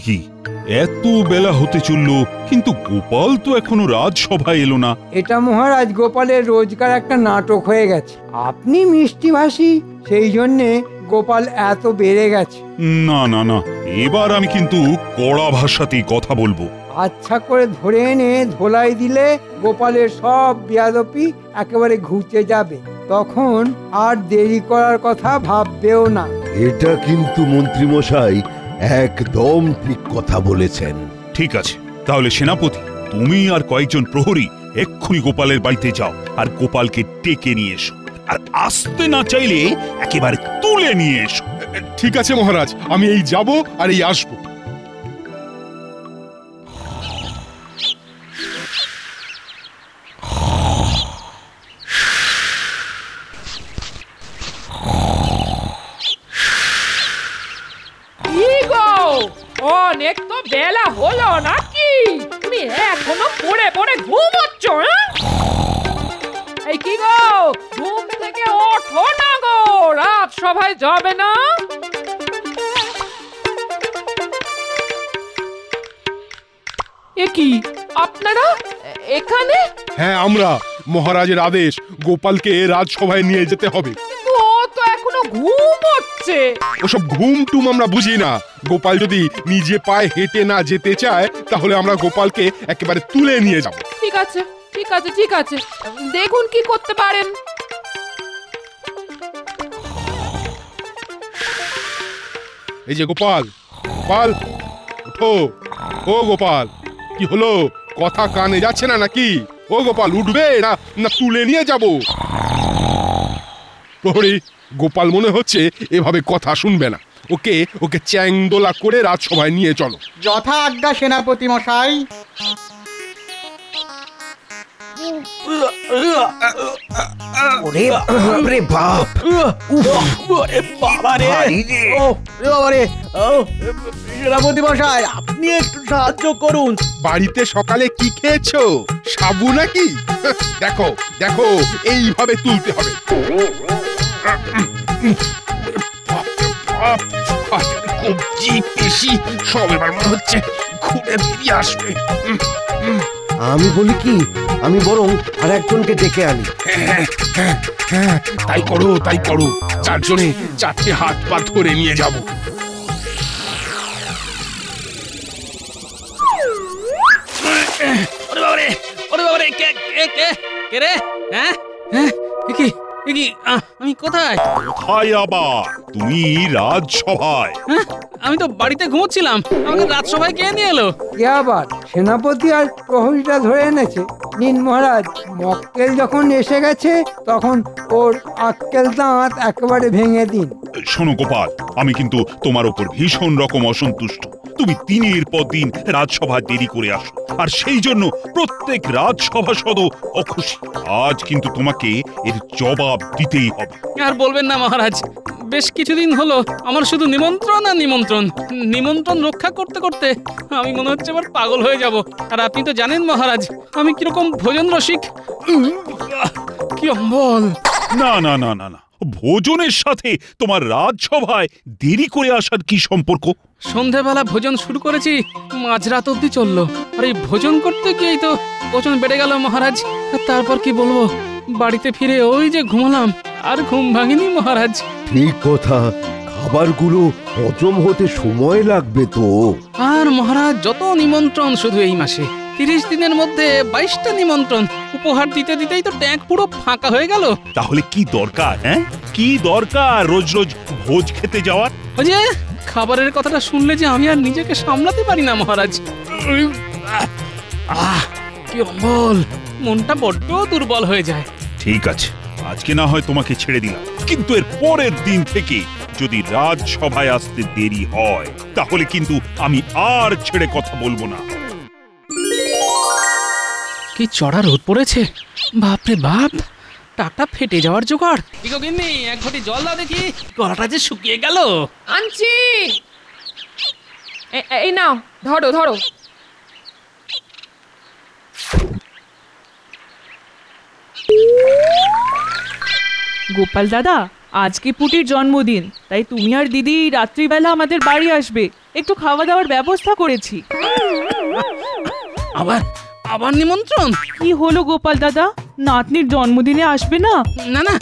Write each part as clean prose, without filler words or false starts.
কি এত বেলা হতে চললো, কিন্তু গোপাল তো এখনো রাজসভায় এলো না। এটা মহারাজ গোপালের রোজকার একটা নাটক হয়ে গেছে। আপনি মিষ্টিভাষী, সেই জন্যে গোপাল এত বেড়ে গেছে। না না না, এবার আমি কিন্তু কড়া ভাষাতেই কথা বলবো। আচ্ছা করে ধরে এনে ধোলাই দিলে গোপালের সব বেয়াদপি একেবারে ঘুচে যাবে, তখন আর দেরি করার কথা ভাববেও না। এটা কিন্তু মন্ত্রী মশাই একদম ঠিক কথা বলেছেন। ঠিক আছে, তাহলে সেনাপতি, তুমি আর কয়েকজন প্রহরী এক্ষুনি গোপালের বাড়িতে যাও আর গোপালকে ডেকে নিয়ে এসো, আর আসতে না চাইলে একেবারে তুলে নিয়ে এসো। ঠিক আছে মহারাজ, আমি এই যাব আর এই আসবো। অনেক তো বেলা হলো নাকি? তুমি এখনো পড়ে পড়ে ঘুমোচ্ছ? এই কি গো, ঘুম থেকে ওঠো না গো, রাত সভায় যাবে না? এ কি, আপনারা এখানে? হ্যাঁ, আমরা। মহারাজের আদেশ, গোপালকে রাজসভায় নিয়ে যেতে হবে। ও তো এখনো ঘুমোচ্ছে। ওসব ঘুম টুম আমরা বুঝি না। গোপাল যদি নিজে পায়ে হেঁটে না যেতে চায়, তাহলে আমরা গোপালকে একেবারে তুলে নিয়ে যাব। ঠিক আছে, ঠিক আছে, ঠিক আছে, দেখুন কি করতে পারেন। এই যে গোপাল, গোপাল ওঠো। ও গোপাল, কি হলো? কথা কানে যাচ্ছে না নাকি? ও গোপাল, উঠবে না না তুলে নিয়ে যাব? প্রহরী, গোপাল মনে হচ্ছে এভাবে কথা শুনবে না। ওকে ওকে চ্যাংদোলা করে রাজসভায় নিয়ে চলো। যথা আজ্ঞা সেনাপতি মশাই। ওরে বাপরে বাপ, ওরে বাবা রে, ওরে বাবা রে। সেনাপতি মশাই, আপনি একটু সাহায্য করুন। বাড়িতে সকালে কি খেয়েছো? সাবু নাকি? দেখো দেখো, এইভাবে তুলতে হবে। কবজি পেশি সব এবার মনে হচ্ছে খুলে বেরিয়ে আসবে। আমি বলি কি, আমি বরং আর একজনকে ডেকে আনি। হ্যাঁ, তাই করো তাই করো। চারজনে চারটে হাত পা ধরে নিয়ে যাব। ওরে বাবারে, ওরে বাবারে, কে কে কে কে রে? হ্যাঁ হ্যাঁ, কি কি, আমি কোথায়? কোথায় আবার? তুমি রাজসভায়। হ্যাঁ, আমি তো বাড়িতে ঘুমোচ্ছিলাম। আমাকে রাজসভায় কে নিয়ে এলো? কে আবার? সেনাপতি আর প্রহরীটা ধরে এনেছে। নিন মহারাজ, মক্কেল যখন এসে গেছে তখন ওর আক্কেল দাঁত একেবারে ভেঙে দিন। শোনো গোপাল, আমি কিন্তু তোমার উপর ভীষণ রকম অসন্তুষ্ট। তুমি দিনের পর দিন রাজসভায় দেরি করে আসো, আর সেই জন্য প্রত্যেক রাজসভাসদ অখুশি। আজ কিন্তু তোমাকে এর জবাব দিতেই হবে। আর বলবেন না মহারাজ, বেশ কিছুদিন হলো আমার শুধু নিমন্ত্রণ আর নিমন্ত্রণ। নিমন্ত্রণ রক্ষা করতে করতে আমি মনে হচ্ছে আবার পাগল হয়ে যাব। আর আপনি তো জানেন মহারাজ, আমি কিরকম ভোজন রসিক। কি অম্বল! না না না না না, ভোজনের সাথে তোমার রাজসভায় দেরি করে আসার কি সম্পর্ক? সন্ধ্যাবেলা ভোজন শুরু করেছি, মাঝরাত অব্দি চললো। আর এই ভোজন করতে গিয়েই তো ওজন বেড়ে গেল মহারাজ। তারপর কি বলবো, বাড়িতে ফিরে ওই যে ঘুমালাম, আর ঘুম ভাঙিনি মহারাজ। ঠিক কথা, খাবারগুলো হজম হতে সময় লাগবে তো। আর মহারাজ, যত নিমন্ত্রণ শুধু এই মাসে, 30 দিনের মধ্যে 22টা নিমন্ত্রণ। উপহার দিতে দিতেই তো ট্যাঙ্ক পুরো ফাঁকা হয়ে গেল। তাহলে কি দরকার? হ্যাঁ, কি দরকার রোজ রোজ ভোজ খেতে যাওয়ার? ওই যে খাবারের কথাটা শুনলে যে আমি আর নিজেকে সামলাতে পারি না মহারাজ। কি অম্বল, মনটা বড্ড দুর্বল হয়ে যায়। ঠিক আছে, আজকে না হয় তোমাকে ছেড়ে দিলাম, কিন্তু এর পরের দিন থেকে যদি রাজসভায় আসতে দেরি হয়, তাহলে কিন্তু আমি আর ছেড়ে কথা বলবো না। কি চড়া রোদ পড়েছে, বাপরে বাপ! টাকটা ফেটে যাওয়ার জোগাড়। ইগো গিন্নি, এক ঘটি জল দাও দেখি, গলাটা যে শুকিয়ে গেল। আনছি। এই নাও, ধরো ধরো। গোপাল দাদা, আজকে পুটির জন্মদিন, তাই তুমি আর দিদি রাত্রিবেলা আমাদের বাড়ি আসবে। একটু খাওয়া দাওয়ার ব্যবস্থা করেছি। আবার আবার নিমন্ত্রণ? কি হলো গোপাল দাদা, নাতনির জন্মদিনে আসবে না? না না,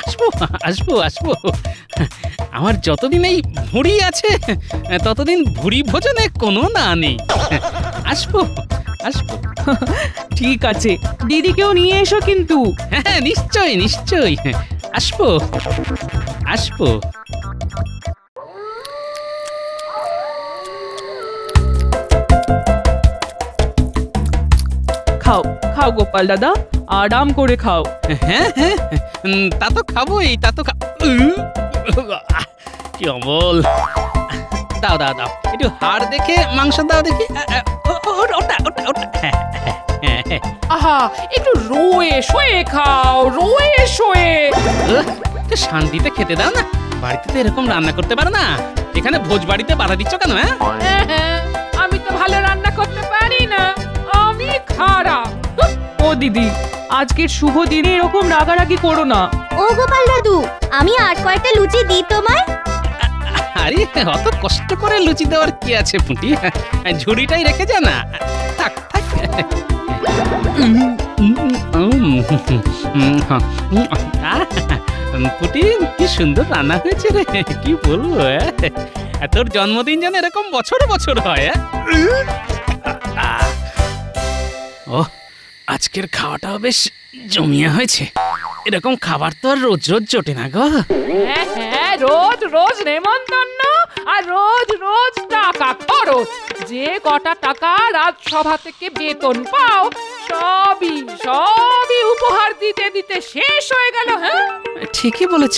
আসবো আসবো আসবো। আমার যতদিন এই ভুঁড়ি আছে ততদিন ভুঁড়ি ভোজনে কোনো না নেই। আসবো আসবো। ঠিক আছে, দিদিকেও নিয়ে এসো কিন্তু। হ্যাঁ নিশ্চয়ই নিশ্চয়ই, আসবো আসবো। খাও খাও গোপাল দাদা, আরাম করে খাও। হ্যাঁ হ্যাঁ, তা তো খাবোই, তা তো কি অমল। দাও দাও দাও, একটু হাড় দেখে মাংস দাও দেখি। ওটা ওটা ওটা, আহা, একটু রোয়ে শোয়ে খাও, রোয়ে শোয়ে। শান্তিতে খেতে দাও না, বাড়িতে তো এরকম রান্না করতে পারো না, এখানে ভোজ বাড়িতে বাধা দিচ্ছ কেন? হ্যাঁ, আমি তো ভালো রান্না করতে পারি না, আমি খারাপ। ও দিদি, আজকের শুভ দিনে এরকম রাগারাগি করো না। ও গোপাল দাদু, আমি আর কয়েকটা লুচি দিই তোমায়? আরে অত কষ্ট করে লুচি দেওয়ার কি আছে পুঁটি, ঝুড়িটাই রেখে যা না। থাক থাক। পুঁটি, কি সুন্দর রান্না হয়েছে রে, কি বলবো। তোর জন্মদিন যেন এরকম বছর বছর হয়। ও, আজকের খাওয়াটাও বেশ জমিয়া হয়েছে। এরকম খাবার তো আর রোজ রোজ জোটে না গো। হ্যাঁ, রোজ রোজ নেমন্তন্ন আর রোজ রোজ টাকা খরচ। যে কটা টাকা রাজসভা থেকে বেতন পাও সবই সবই উপহার দিতে দিতে শেষ হয়ে গেল। হ্যাঁ, ঠিকই বলেছ,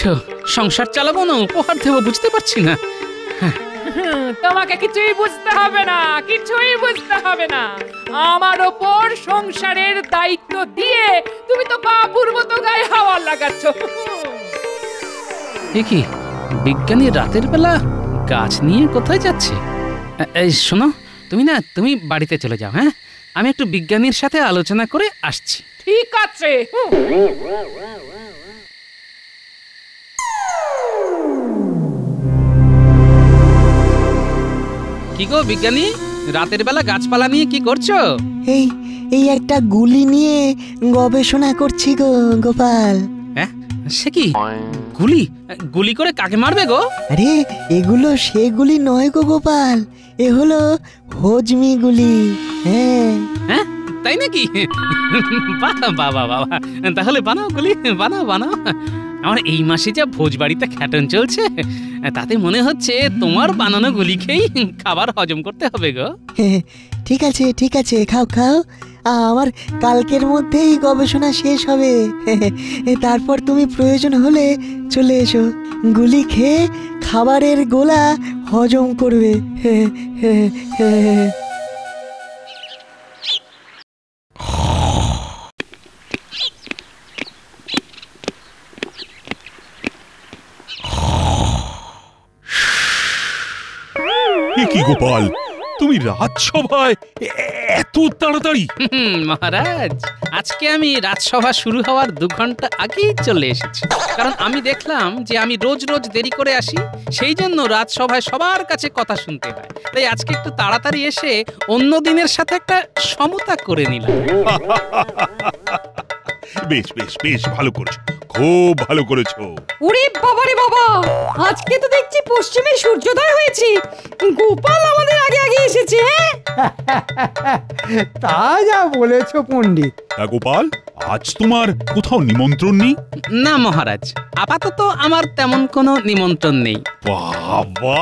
সংসার চালাবো না উপহার দেবো, বুঝতে পারছি না। তোমাকে কিছুই বুঝতে হবে না, কিছুই বুঝতে হবে না। আমার ওপর সংসারের দায়িত্ব দিয়ে তুমি তো বাবুর মতো গায়ে হাওয়া লাগাচ্ছ। কি বিজ্ঞানী রাতের বেলা গাছ নিয়ে কোথায় যাচ্ছে? এই শোনো, তুমি বাড়িতে চলে যাও। হ্যাঁ, আমি একটু বিজ্ঞানীর সাথে আলোচনা করে আসছি। ঠিক আছে। কি গো বিজ্ঞানী, রাতের বেলা গাছপালা নিয়ে কি করছো? এই এই একটা গুলি নিয়ে গবেষণা করছি গো গোপাল। হ্যাঁ, সে কি গুলি? গুলি করে কাকে মারবে গো? আরে এগুলো সেগুলি নয় গো গোপাল, এ হলো হজমি গুলি। হ্যাঁ হ্যাঁ, তাই নাকি? বাবা বাবা বাবা, তাহলে বানাও গুলি, বানাও বানাও। আমার এই মাসে যা ভোজ বাড়িতে খ্যাটন চলছে, তাতে মনে হচ্ছে তোমার বানানো গুলি খেয়েই খাবার হজম করতে হবে গো। ঠিক আছে ঠিক আছে, খাও খাও, আমার কালকের মধ্যেই গবেষণা শেষ হবে। তারপর তুমি প্রয়োজন হলে চলে এসো, গুলি খেয়ে খাবারের গোলা হজম করবে। কি গোপাল, তুমি রাজসভায় এত তাড়াতাড়ি? মহারাজ, আজকে আমি রাজসভা শুরু হওয়ার 2 ঘন্টা আগেই চলে এসেছি, কারণ আমি দেখলাম যে আমি রোজ রোজ দেরি করে আসি, সেই জন্য রাজসভায় সবার কাছে কথা শুনতে হয়। তাই আজকে একটু তাড়াতাড়ি এসে অন্য দিনের সাথে একটা সমতা করে নিলাম। বেশ বেশ বেশ, ভালো করেছো, খুব ভালো করেছো। ওরে বাবা রে বাবা, আজকে তো দেখছি পশ্চিমে সূর্যোদয় হয়েছে। গোপাল আমাদের আগে আগে এসেছে। তা যা বলেছো পণ্ডিত। তা গোপাল, আজ তোমার কোথাও নিমন্ত্রণ নেই? না মহারাজ, আপাতত আমার তেমন কোনো নিমন্ত্রণ নেই। বাবা,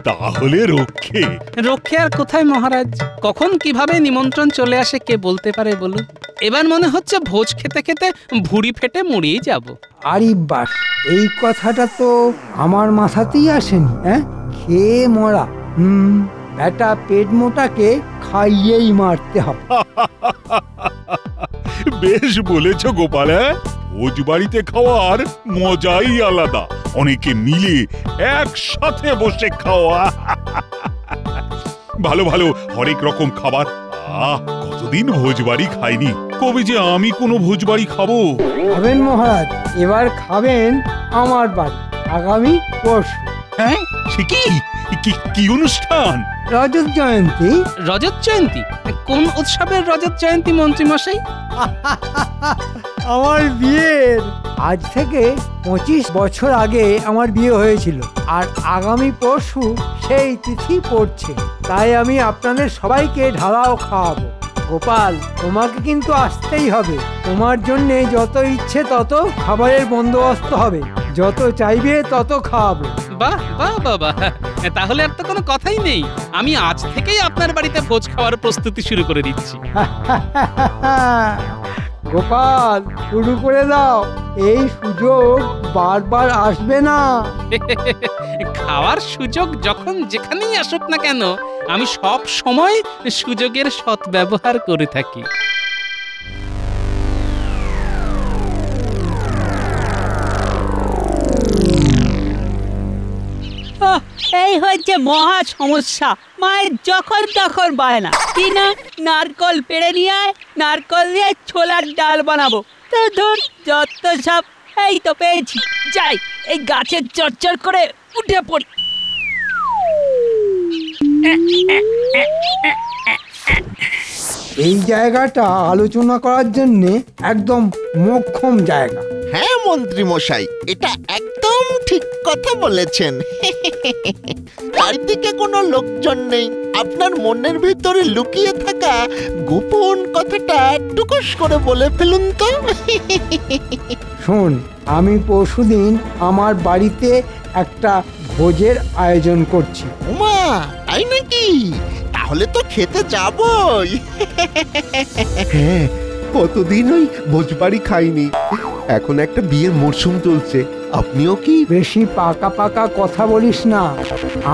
তাহলে রক্ষে। রক্ষে আর কোথায় মহারাজ, কখন কিভাবে নিমন্ত্রণ চলে আসে কে বলতে পারে বলুন। এবার মনে হচ্ছে ভোজ খেতে খেতে ভুঁড়ি ফেটে মরিয়ে যাব। আরে বাস, এই কথাটা তো আমার মাথাতেই আসেনি। হ্যাঁ, খেয়ে মরা। বেটা পেট মোটাকে খাইয়েই মারতে হবে। বেশ বলেছো গোপাল। ভোজ বাড়িতে খাওয়ার মজাই আলাদা, অনেকে মিলে একসাথে বসে খাওয়া। ভালো ভালো হরেক রকম খাবার। কতদিন ভোজ বাড়ি খাইনি, কবে যে আমি কোনো ভোজ বাড়ি খাবো। খাবেন মহারাজ, এবার খাবেন আমার বাড়ি, আগামী পরশু। হ্যাঁ, সে কি? কি কি অনুষ্ঠান? রজত জয়ন্তী। রজত জয়ন্তী? কোন উৎসবের রজত জয়ন্তী মন্ত্রী মশাই? আমার বিয়ের আজ থেকে 25 বছর আগে আমার বিয়ে হয়েছিল, আর আগামী পরশু সেই তিথি পড়ছে। তাই আমি আপনাদের সবাইকে ঢালাও খাওয়াবো। গোপাল, তোমাকে কিন্তু আসতেই হবে। তোমার জন্য যত ইচ্ছে তত খাবারের বন্দোবস্ত হবে, যত চাইবে তত খাওয়াবো। বাহ বাহ বাহ বাহ, তাহলে আর তো কোনো কথাই নেই। আমি আজ থেকেই আপনার বাড়িতে ভোজ খাওয়ার প্রস্তুতি শুরু করে দিচ্ছি। গোপাল, শুরু করে দাও, এই সুযোগ বারবার আসবে না। খাওয়ার সুযোগ যখন যেখানেই আসুক না কেন, আমি সব সময় সুযোগের সদ্ব্যবহার করে থাকি। এই হচ্ছে মহা সমস্যা। মায়ের যখন তখন বায়না কি না নারকল পেড়ে নিয়ে আয়, নারকল দিয়ে ছোলার ডাল বানাবো। তো ধর যত সব। এই তো পেয়েছি, যাই এই গাছের চরচর করে উঠে পড়ি। এই জায়গাটা আলোচনা করার জন্য একদম মোক্ষম জায়গা। হ্যাঁ মন্ত্রী মশাই, এটা একদম ঠিক কথা বলেছেন। চারিদিকে কোনো লোকজন নেই, আপনার মনের ভিতরে লুকিয়ে থাকা গোপন কথাটা টুকুস করে বলে ফেলুন তো। শোন, আমি পরশুদিন আমার বাড়িতে একটা ভোজের আয়োজন করছি। ওমা, তাই নাকি? তাহলে তো খেতে যাবই। হ্যাঁ, কতদিন ওই ভোজবাড়ি খাইনি। এখন একটা বিয়ের মরশুম চলছে, আপনিও কি? বেশি পাকা পাকা কথা বলিস না,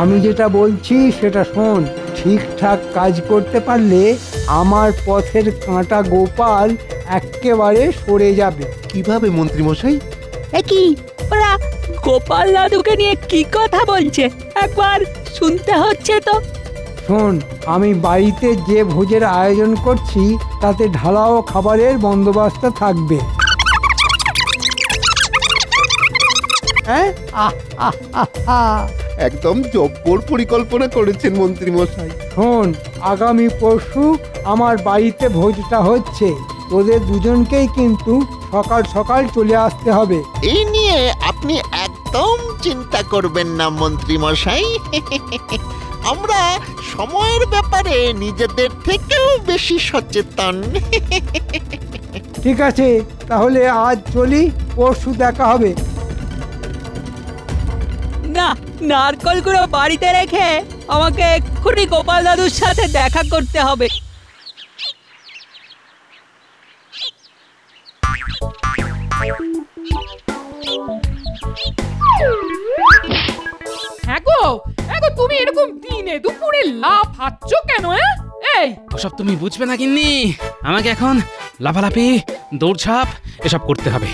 আমি যেটা বলছি সেটা শোন। ঠিকঠাক কাজ করতে পারলে আমার পথের কাঁটা গোপাল একেবারে সরে যাবে। কিভাবে মন্ত্রী মশাই? কি ওরা গোপাল দাদুকে নিয়ে কি কথা বলছে? একবার শুনতে হচ্ছে তো। শোন, আমি বাড়িতে যে ভোজের আয়োজন করছি তাতে ঢালাও খাবারের বন্দোবস্ত থাকবে। একদম জব্বর পরিকল্পনা করেছেন মন্ত্রী মশাই। শোন, আগামী পরশু আমার বাড়িতে ভোজটা হচ্ছে, তোদের দুজনকেই কিন্তু সকাল সকাল চলে আসতে হবে। এই নিয়ে আপনি একদম চিন্তা করবেন না মন্ত্রী মশাই। আমরা সময়ের ব্যাপারে নিজেদের থেকেও বেশি সচেতন। ঠিক আছে, তাহলে আজ চলি, পরশু দেখা হবে। না, নারকলগুলো বাড়িতে রেখে আমাকে এক্ষুনি গোপাল দাদুর সাথে দেখা করতে হবে। হ্যাঁ গো, তুমি এরকম দিনে দুপুরে লাফাচ্ছ কেন? এই ওসব তুমি বুঝবে না গিন্নি। আমাকে এখন লাফালাফি, দৌড়ঝাঁপ এসব করতে হবে।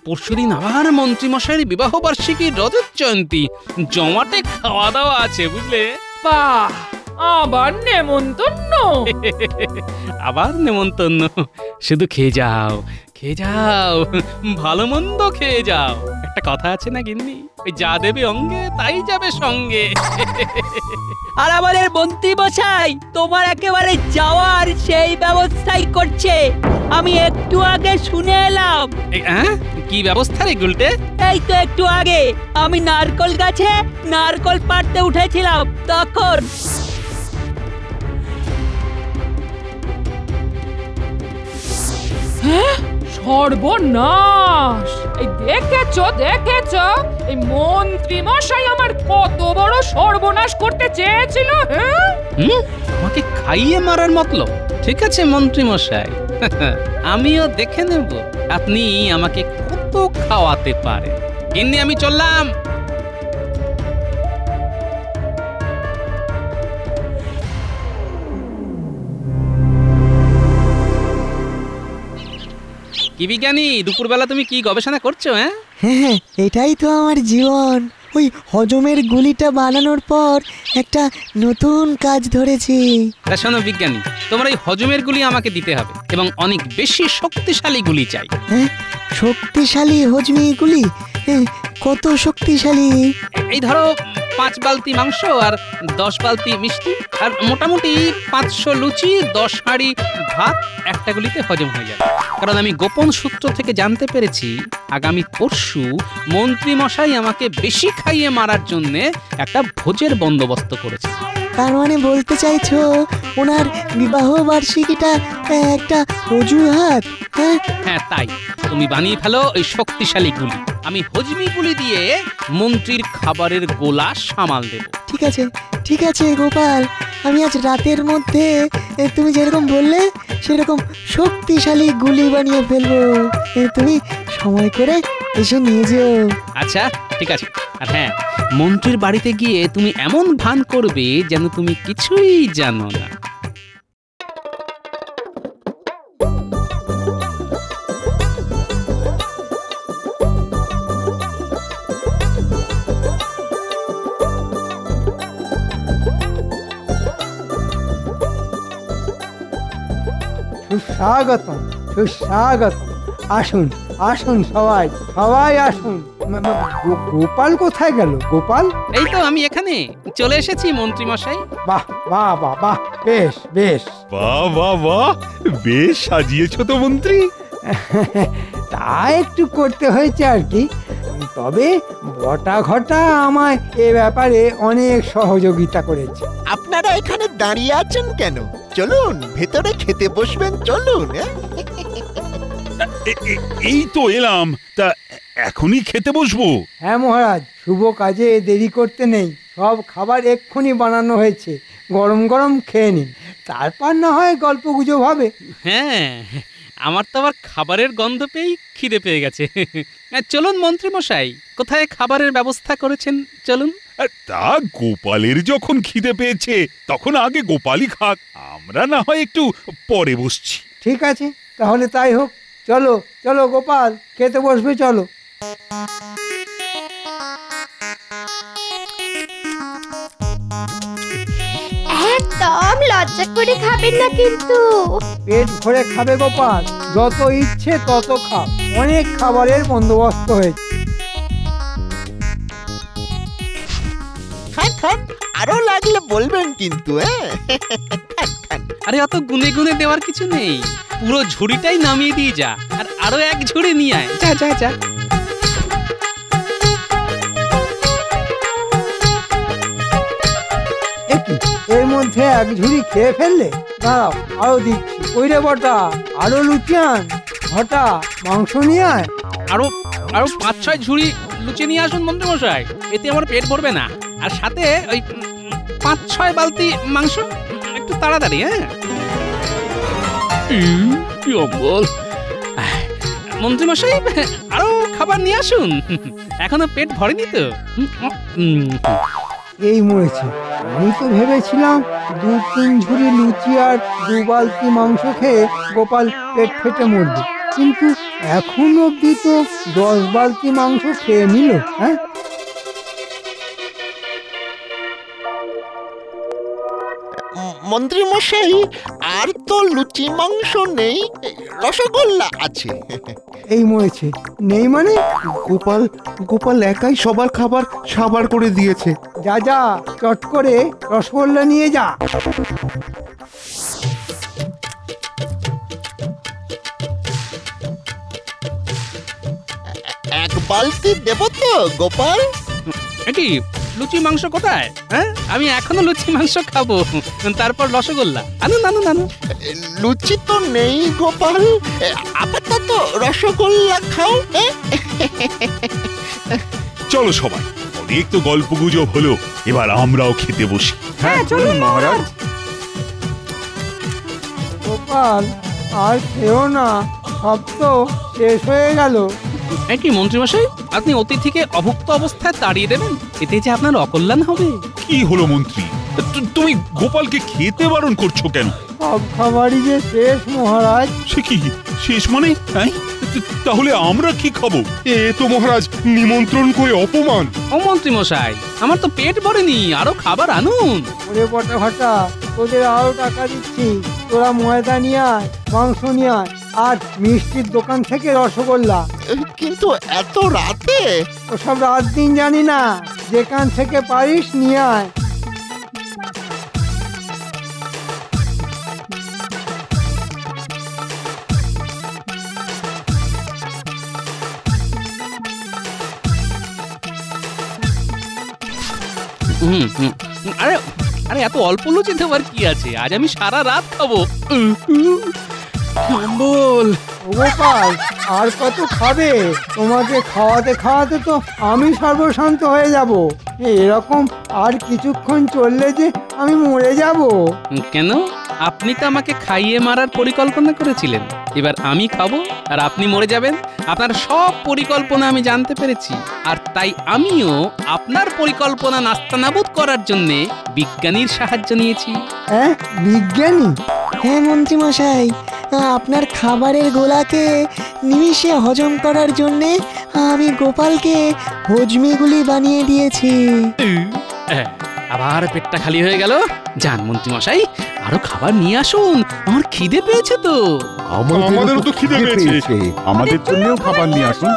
পরশুদিন আবার মন্ত্রী মশাইয়ের বিবাহ বার্ষিকী, রজত জয়ন্তী, জমাটে খাওয়া দাওয়া আছে বুঝলে। বাহ, আবার নেমন্তন্ন। আবার নেমন্তন্ন। শুধু খেয়ে যাও, খেয়ে যাও, ভালো মন্দ খেয়ে যাও। একটা কথা আছে না গিন্নি, ওই যা দেবে অঙ্গে তাই যাবে সঙ্গে। আর আমাদের মন্ত্রী মশাই তোমার একেবারে যাওয়ার সেই ব্যবস্থাই করছে। আমি একটু আগে শুনে এলাম। কি ব্যবস্থা রে গুলটে? এই তো একটু আগে আমি নারকল গাছে নারকল পাড়তে উঠেছিলাম, তখন সর্বনাশ! এই দেখেছো, এই মন্ত্রী মশাই আমার কত বড় সর্বনাশ করতে চেয়েছিল। আমাকে খাইয়ে মারার মতলব? ঠিক আছে মন্ত্রী মশাই, আমিও দেখে নেব আপনি আমাকে কত খাওয়াতে পারেন। গিন্নি, আমি চললাম। কি বিজ্ঞানী, দুপুরবেলা তুমি কি গবেষণা করছো? হ্যাঁ, এটাই তো আমার জীবন। ওই হজমের গুলিটা বানানোর পর একটা নতুন কাজ ধরেছি। তা শোনো বিজ্ঞানী, তোমার এই হজমের গুলি আমাকে দিতে হবে এবং অনেক বেশি শক্তিশালী গুলি চাই। হ্যাঁ, শক্তিশালী হজমি গুলি? কত শক্তিশালী? এই ধরো 5 বালতি মাংস আর 10 বালতি মিষ্টি আর মোটামুটি 500 লুচি 10 হাঁড়ি ভাত একটা গুলিতে হজম হয়ে যাবে। কারণ আমি গোপন সূত্র থেকে জানতে পেরেছি আগামী পরশু মন্ত্রী মশাই আমাকে বেশি খাইয়ে মারার জন্য একটা ভোজের বন্দোবস্ত করেছে। তার মানে বলতে চাইছো ওনার বিবাহ বার্ষিকীটা একটা অজুহাত? হ্যাঁ তাই তুমি বানিয়ে ফেলো ওই শক্তিশালী গুলি। আমি হজমি গুলি দিয়ে মন্ত্রীর খাবারের গোলা সামাল দেব। ঠিক আছে গোপাল, আমি আজ রাতের মধ্যে তুমি যেরকম বললে সেরকম শক্তিশালী গুলি বানিয়ে ফেলবো। তুমি সময় করে এসে নিয়ে যেও। আচ্ছা ঠিক আছে। আর হ্যাঁ, মন্ত্রীর বাড়িতে গিয়ে তুমি এমন ভান করবে যেন তুমি কিছুই জানো না। সুস্বাগতম, সুস্বাগতম। আসুন আসুন, সবাই সবাই আসুন। গোপাল কোথায় গেল? গোপাল এই তো আমি এখানে চলে এসেছি মন্ত্রী মশাই। বাহ বাহ বাহ বাহ, বেশ বেশ। বাহ বাহ বাহ, বেশ সাজিয়েছো তো মন্ত্রী। তা একটু করতে হয়েছে আর কি। তবে বটা ঘটা আমায় এ ব্যাপারে অনেক সহযোগিতা করেছে। আপনারা এখানে দাঁড়িয়ে আছেন কেন? চলুন ভেতরে খেতে বসবেন, চলুন। এই তো এলাম, তা এখনই খেতে বসবো? হ্যাঁ মহারাজ, শুভ কাজে দেরি করতে নেই। সব খাবার এক্ষুনি বানানো হয়েছে, গরম গরম খেয়ে নিন, তারপর না হয় গল্প গুজব হবে। হ্যাঁ, আমার তো আবার খাবারের গন্ধ পেয়েই খিদে পেয়ে গেছে। চলুন মন্ত্রী মশাই, কোথায় খাবারের ব্যবস্থা করেছেন চলুন। তা গোপালের যখন খিদে পেয়েছে তখন আগে গোপালই খাক, আমরা না হয় একটু পরে বসছি। ঠিক আছে, তাহলে তাই হোক। চলো চলো গোপাল, খেতে বসবে চলো। একদম লজ্জা করে খাবেন না কিন্তু। পেট ভরে খাবে গোপাল, যত ইচ্ছে তত খাও। অনেক খাবারের বন্দোবস্ত হয়েছে। খান খান, আরো লাগলে বলবেন কিন্তু। আরে অত গুনে গুনে দেওয়ার কিছু নেই, পুরো ঝুড়িটাই নামিয়ে দিয়ে যা, আর আরো এক ঝুড়ি নিয়ে আয়। যা যা যা। এর মধ্যে এক ঝুড়ি খেয়ে ফেললে? দাঁড়াও, আরো দিচ্ছি। ওই রে বটা, আরো লুচি আন। ঘটা, মাংস নিয়ে আয়। আরো আরো 5-6 ঝুড়ি লুচি নিয়ে আসুন মন্ত্রী মশাই, এতে আমার পেট ভরবে না। আর সাথে ওই 5-6 বালতি মাংস, একটু তাড়াতাড়ি। হ্যাঁ কি অম্বল। মন্ত্রী মশাই আরো খাবার নিয়ে আসুন, এখনো পেট ভরেনি তো। এই মরেছে। আমি তো ভেবেছিলাম 2-3 ঝুড়ি লুচি আর 2 বালতি মাংস খেয়ে গোপাল পেট ফেটে মরবে, কিন্তু এখন অব্দি তো 10 বালতি মাংস খেয়ে নিল। হ্যাঁ, মন্ত্রী মশাই, আর তো লুচি মাংস নেই, রসগোল্লা আছে। এই মরেছে। নেই মানে? গোপাল একাই সবার খাবার সাবার করে দিয়েছে। যা যা, চট করে রসগোল্লা নিয়ে যা। এক বালতি দেব তো গোপাল? কি লুচি মাংস কোথায়? হ্যাঁ, আমি এখনো লুচি মাংস খাবো, তারপর রসগোল্লা। আনুন আনুন আনুন। লুচি তো নেই গোপাল, আপাতত রসগোল্লা খাও। চলো সবাই, অনেক তো গল্প গুজব হলো, এবার আমরাও খেতে বসি। হ্যাঁ চলুন মহারাজ। গোপাল আর খেও না, সব তো শেষ হয়ে গেল। কি মন্ত্রী মশাই, আপনি অতিথিকে অভুক্ত অবস্থায় তাড়িয়ে দেবেন? এতে যে আপনার অকল্যাণ হবে। কি হলো মন্ত্রী, তুমি গোপালকে খেতে বারণ করছো কেন? সব খাবারই যে শেষ মহারাজ। সে কি শেষ মানে? তাহলে আমরা কি খাবো? এ তো মহারাজ নিমন্ত্রণ করে অপমান। ও মন্ত্রী মশাই, আমার তো পেট ভরেনি, আরো খাবার আনুন। ওরে বটা ঘটা, তোদের আরো টাকা দিচ্ছি। তোরা ময়দা নিয়ে আয়, মাংস নিয়ে আয়, আর মিষ্টির দোকান থেকে রসগোল্লা। কিন্তু এত রাতে? ওসব রাত দিন জানি না, যেখান থেকে পারিস নিয়ে আয়। আরে আরে এত অল্প লুচি দেওয়ার কি আছে? আজ আমি সারা রাত খাবো। বল গোপাল, আর কত খাবে? তোমাকে খাওয়াতে খাওয়াতে তো আমি সর্বশান্ত হয়ে যাব। এরকম আর কিছুক্ষণ চললে যে আমি মরে যাব। কেন? আপনি তো আমাকে খাইয়ে মারার পরিকল্পনা করেছিলেন, এবার আমি খাবো আর আপনি মরে যাবেন। আপনার সব পরিকল্পনা আমি জানতে পেরেছি, আর তাই আমিও আপনার পরিকল্পনা নাস্তানাবুদ করার জন্য বিজ্ঞানীর সাহায্য নিয়েছি। হ্যাঁ, বিজ্ঞানী? হ্যাঁ মন্ত্রী মশাই, আপনার খাবারের গোলাকে নিমিষে হজম করার জন্যে আমি গোপালকে হজমিগুলি বানিয়ে দিয়েছি। আবার পেটটা খালি হয়ে গেল। যান মন্ত্রী মশাই, আরো খাবার নিয়ে আসুন, আমার খিদে পেয়েছে তো। আমাদেরও তো খিদে পেয়েছে। আমাদের জন্যও খাবার নিয়ে আসুন।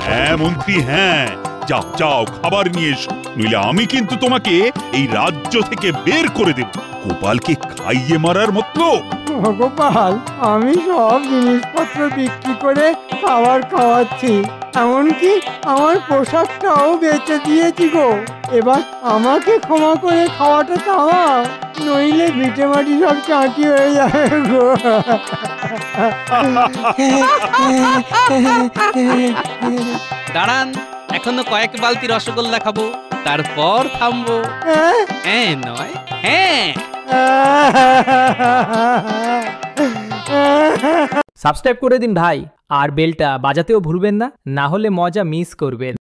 হ্যাঁ মন্ত্রী, হ্যাঁ, যাও যাও খাবার নিয়ে এসো, নইলে আমি কিন্তু তোমাকে এই রাজ্য থেকে বের করে দেব। গোপালকে খাইয়ে মারার মতলব। গোপাল, আমি সব জিনিসপত্র বিক্রি করে খাবার খাওয়াচ্ছি, এমনকি আমার পোশাকটাও বেচে দিয়েছি গো। এবার আমাকে ক্ষমা করে খাওয়াটা থামাও, নইলে ভিটে মাটি সব চাঁটি হয়ে যাবে গো। দাঁড়ান, এখনো কয়েক বালতি রসগোল্লা খাবো, তারপর থামবো। হ্যাঁ নয় হ্যাঁ। সাবস্ক্রাইব করে দিন ভাই, আর বেলটা বাজাতেও ভুলবেন না, না হলে মজা মিস করবেন।